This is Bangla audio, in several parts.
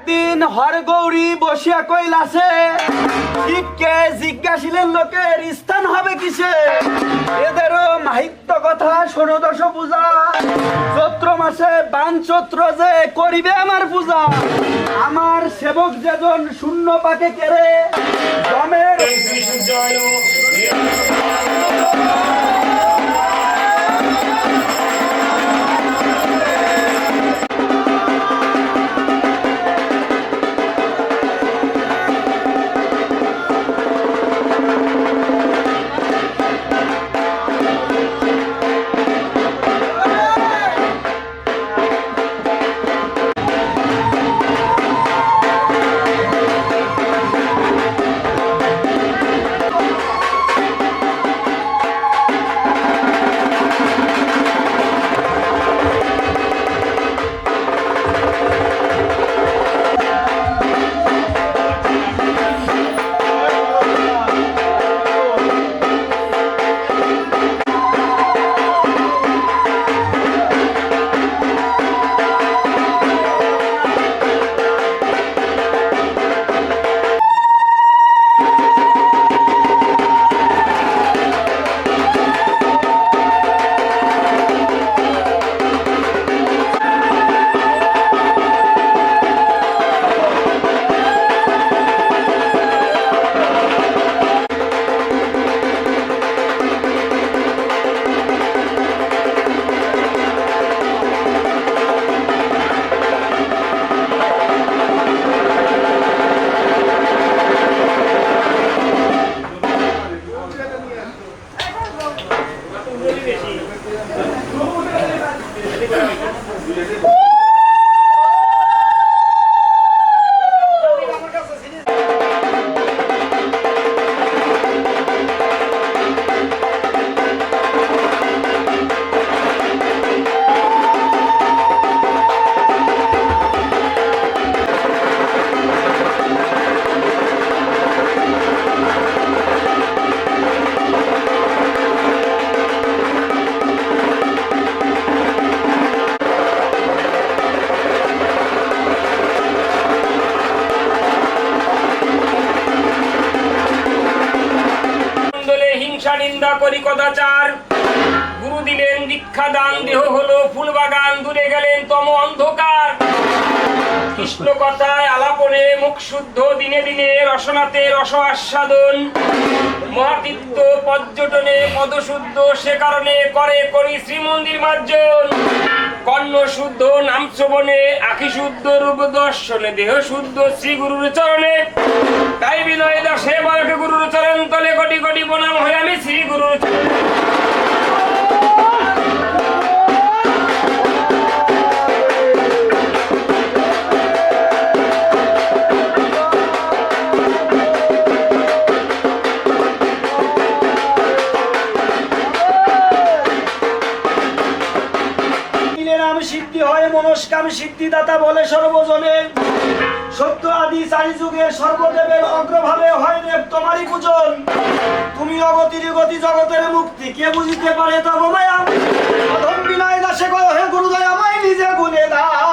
একদিন হরগৌরী বসিয়া কইলাছে, শিবকে জিজ্ঞাসিলেন লোকের স্থান হবে কিসে? এদেরও মাহিত্য কথা শোনো দশ পূজা, চৈত্র মাসে বান চৈত্র যে করিবে আমার পূজা। আমার সেবক যেজন শূন্য পাকে কেড়ে জমের নিন্দা করি কদাচার। গুরু দিলেন দীক্ষা দান, দেহ হলো ফুল বাগান, দূরে গেলেন তম অন্ধকার। কৃষ্ণ কথায় আলাপনে মুখ শুদ্ধ, দিনে দিনে রসনাতে রস আস্বাদন। মহাতীর্থ পর্যটনে পদশুদ্ধ, সে কারণে করে করি শ্রীমন্দির মার্জন। কর্ণ শুদ্ধ নাম শ্রবণে, আখি শুদ্ধ রূপ দর্শনে, দেহ শুদ্ধ শ্রী গুরুর চরণে। তাই বিনয় দাসে বয়কে গুরুর চরণ তলে কোটি কোটি প্রণাম হয়ে আমি শ্রী গুরুর সিদ্ধি হয় মনস্কাম সিদ্ধিদাতা বলে সর্বজনে। সত্য আদি চারি যুগের সর্বদেবের অগ্রভাবে হয় দেব তোমারই পূজন। তুমি অগতির গতি জগতের মুক্তি, কে বুঝিতে পারে তব মায়া? অধম বিনয় দাসে কয় হে গুরুদয় আমায় নিজে গুণে দাও।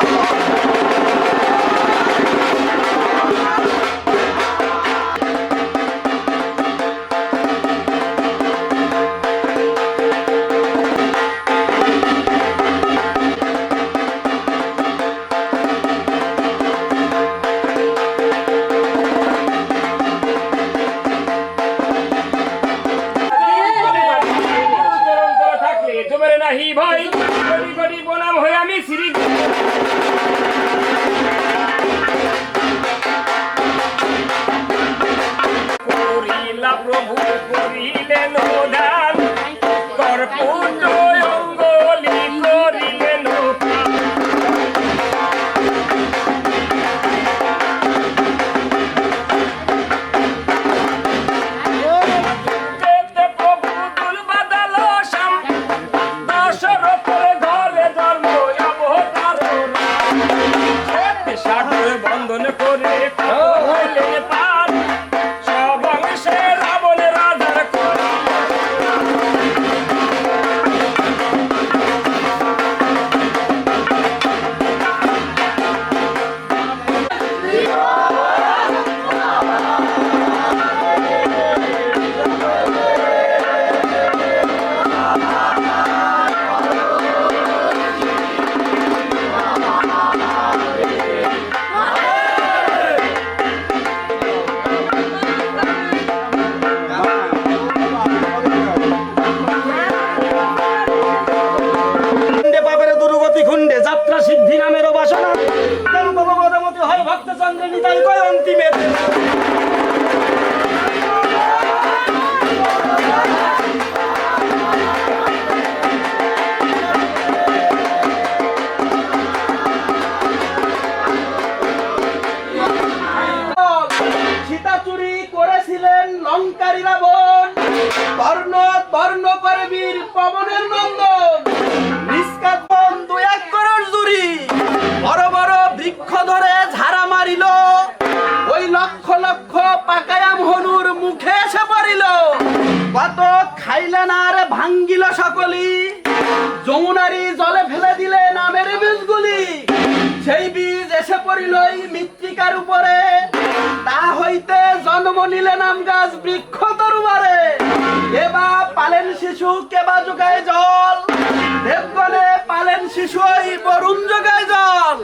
নাহি ভাই, কোটি কোটি প্রণাম হয়ে আমি শ্রী বাসনা কেন তব পদমতি হয় ভক্ত চন্দ্র নিতাই কয় অন্তিমে সীতা চুরি করেছিলেন লঙ্কারী রাবণ বর্ণ বর্ণ করে বীর পবনের নন্দন নিষ্কাত বন 2-1 করোড় জুরি বড় বড় বৃক্ষ ধরে ঝাড়া মারিল ওই লক্ষ লক্ষ পাকায়াম হনুর মুখে এসে পড়িল কত খাইলেন আর ভাঙ্গিল সকলি যমুনারি জলে ফেলে দিলেন আমের বীজগুলি সেই বীজ এসে পড়িল এই মৃত্তিকার উপরে তা হইতে জন্ম নিলেন আম গাছ বৃক্ষ তরুবারে কেবা পালেন শিশু কেবা যোগায় জল দেবগণে পালেন শিশু ওই বরুণ যোগায় জল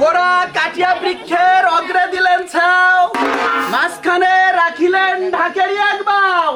গোড়া কাটিয়া বৃক্ষের অগ্রে দিলেন ছাও মাঝখানে রাখিলেন ঢাকেরই এক বাও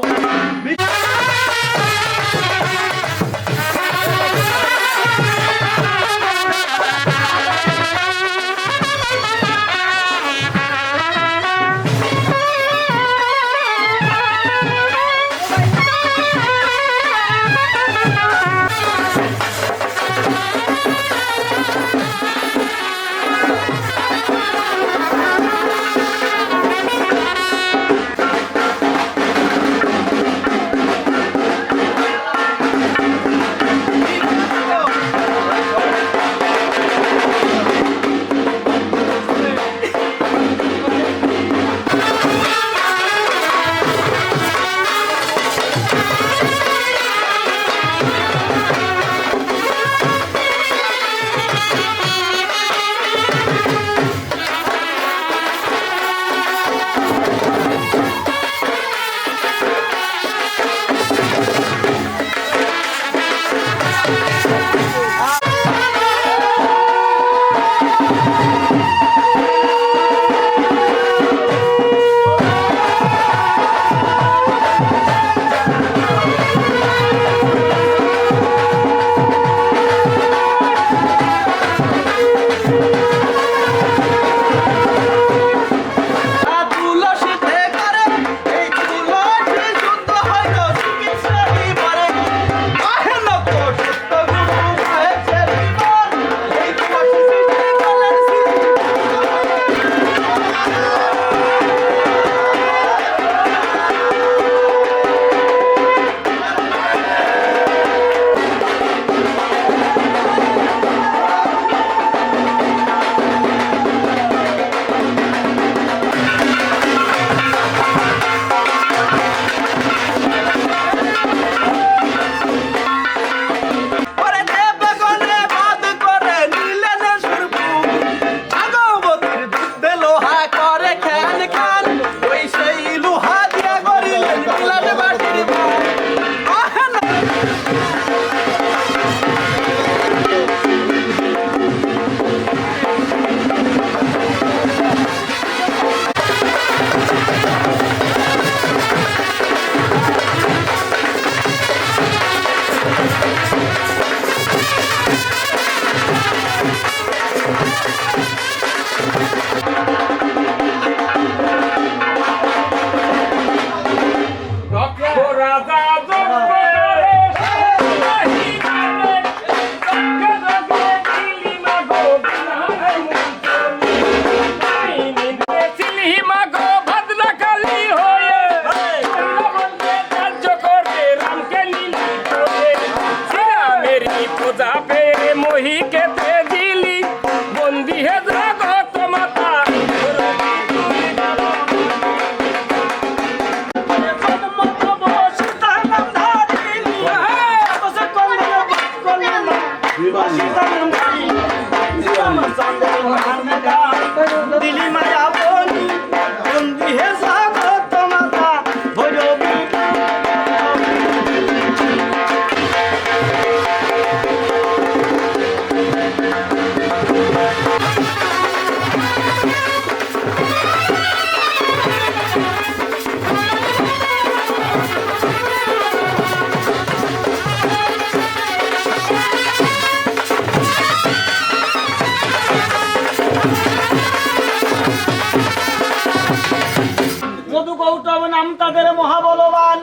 নাম তাদের মহাবলবান,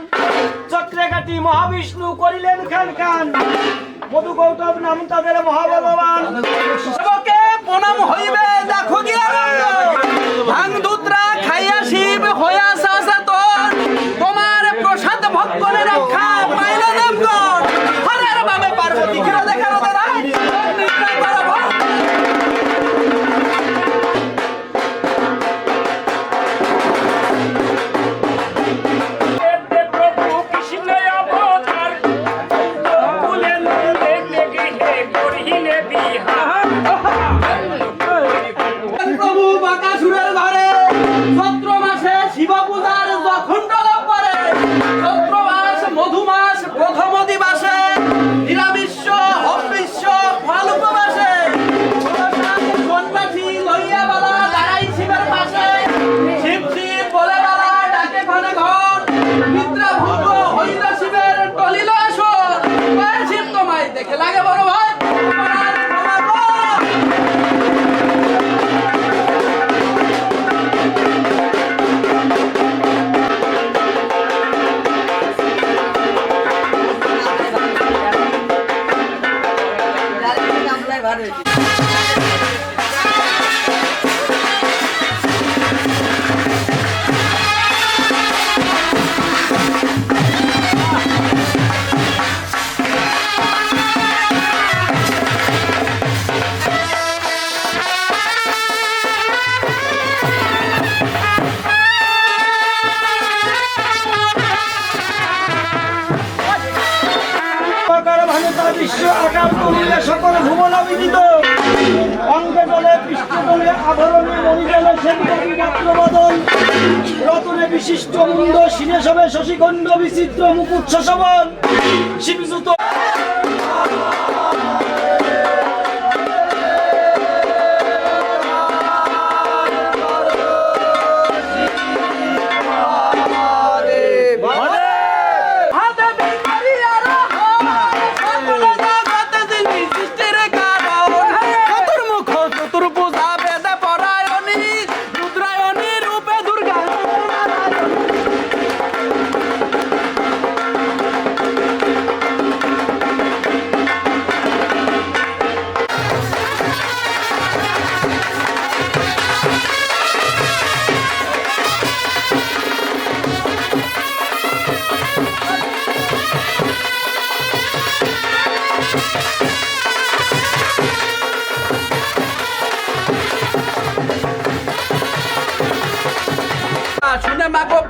চক্রে কাটি মহাবিষ্ণু করিলেন খান খান। মধু কৌতব নাম তাদের মহাবলবান, সেবকে প্রণাম হইবে দেখো গিয়া ভাং দুত্রা খাইয়া শিব হইয়া শাসতন। তোমার প্রসাদ ভক্তরে রক্ষা পাইল দেবগণ। হরের বামে পার্বতী কিরা দেখার দাঁড়ায় নিদ্রা করব। প্রভু কৃষ্ণ অবতার কুলে নন্দে গৃহে করিলে বিহার। প্রভু বাঁকাসুরের ঘরে চৈত্র মাসে শিব পূজার যখন টলব পড়ে, চৈত্র মাস মধু মাস প্রথম দিবাসে নিরামিষ হবিষ্য ফল উপবাসে সন্ন্যাসী লইয়া বালা দাঁড়াই শিবের পাশে। শিব শিব বলে বালা ডাকে ঘরে ঘর, নিদ্রা ভঙ্গ হইল শিবের টলিল আসর। কয় শিব তোমায় দেখে লাগে বড় ভাই তোমার ক্ষমা কর। বিশ্ব আকার তুলিলে সকল ভুবন বিদিত। অঙ্গে জলে পৃষ্ঠে জলে আভরণে মণি জলে সেন্দ্রী বদন। রতনে বিশিষ্ট মুন্ড শিনে সবে শশীখণ্ড বিচিত্র মুকুট শোভন। শিবযুত শুনে মাগো